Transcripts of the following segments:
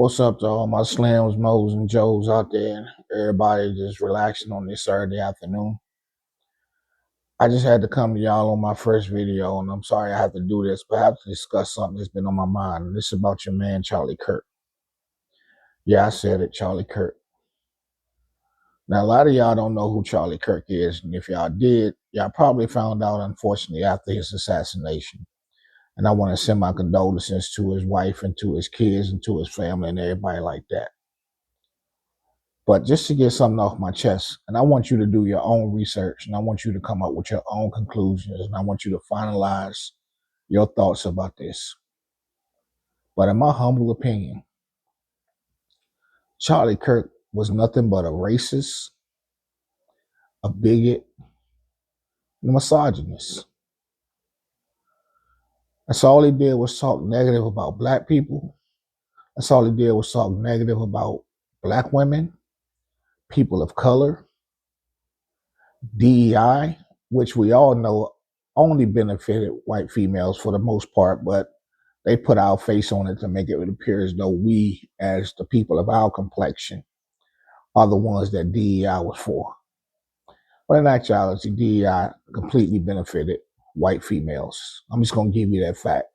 What's up to all my Slims, Moes, and Joes out there, and everybody just relaxing on this Saturday afternoon? I just had to come to y'all on my first video, and I'm sorry I have to do this, but I have to discuss something that's been on my mind. And this is about your man, Charlie Kirk. Yeah, I said it, Charlie Kirk. Now, a lot of y'all don't know who Charlie Kirk is, and if y'all did, y'all probably found out, unfortunately, after his assassination. And I want to send my condolences to his wife and to his kids and to his family and everybody like that. But just to get something off my chest, and I want you to do your own research, and I want you to come up with your own conclusions, and I want you to finalize your thoughts about this. But in my humble opinion, Charlie Kirk was nothing but a racist, a bigot, and a misogynist. That's all he did was talk negative about black people. That's all he did was talk negative about black women, people of color, DEI, which we all know only benefited white females for the most part, but they put our face on it to make it appear as though we, as the people of our complexion, are the ones that DEI was for. But in actuality, DEI completely benefited white females. I'm just going to give you that fact.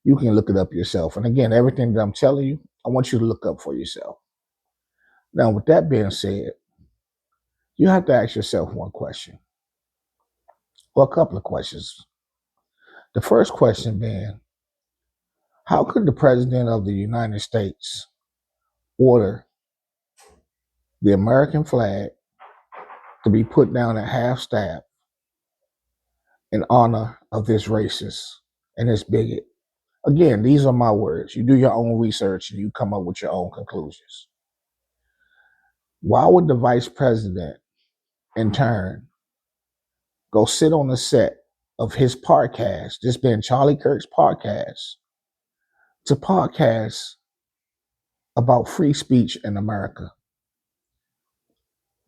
You can look it up yourself. And again, everything that I'm telling you, I want you to look up for yourself. Now, with that being said, you have to ask yourself one question, or a couple of questions. The first question being, how could the President of the United States order the American flag to be put down at half-staff in honor of this racist and this bigot? Again, these are my words. You do your own research and you come up with your own conclusions. Why would the Vice President, in turn, go sit on the set of his podcast, this being Charlie Kirk's podcast, to podcast about free speech in America?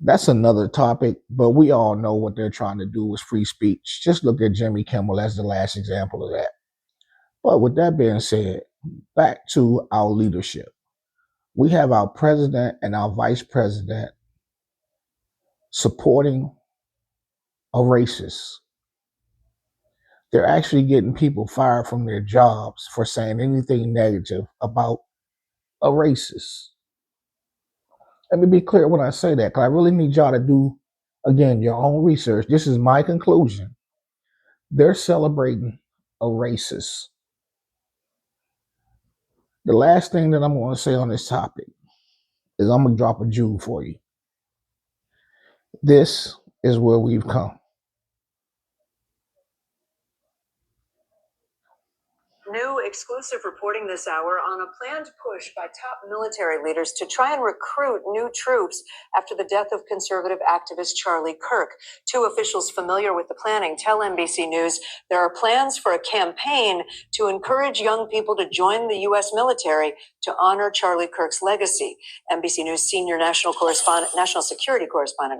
That's another topic, but we all know what they're trying to do with free speech. Just look at Jimmy Kimmel as the last example of that. But with that being said, back to our leadership. We have our president and our vice president supporting a racist. They're actually getting people fired from their jobs for saying anything negative about a racist. Let me be clear when I say that, because I really need y'all to do, again, your own research. This is my conclusion. They're celebrating a racist. The last thing that I'm going to say on this topic is I'm going to drop a jewel for you. This is where we've come. New exclusive reporting this hour on a planned push by top military leaders to try and recruit new troops after the death of conservative activist Charlie Kirk. Two officials familiar with the planning tell NBC News there are plans for a campaign to encourage young people to join the U.S. military to honor Charlie Kirk's legacy. NBC News senior national security correspondent,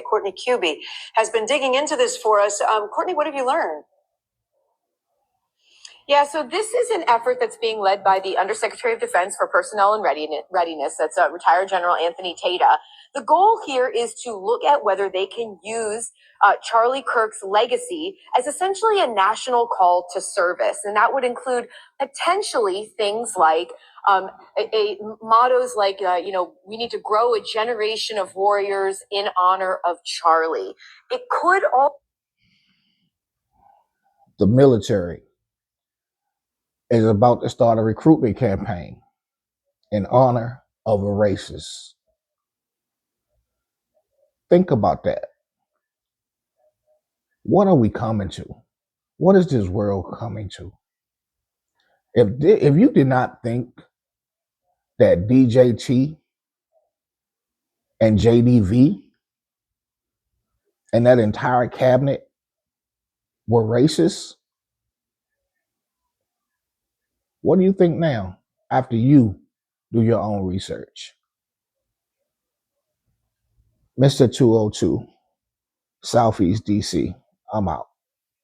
Courtney Kube, has been digging into this for us. Courtney, what have you learned? Yeah, so this is an effort that's being led by the Undersecretary of Defense for Personnel and Readiness. That's retired General Anthony Tata. The goal here is to look at whether they can use Charlie Kirk's legacy as essentially a national call to service. And that would include potentially things like mottos like, we need to grow a generation of warriors in honor of Charlie. It could all... The military is about to start a recruitment campaign in honor of a racist. Think about that. What are we coming to? What is this world coming to? If you did not think that DJT and JDV and that entire cabinet were racist, what do you think now after you do your own research? Mr. 202, Southeast DC, I'm out.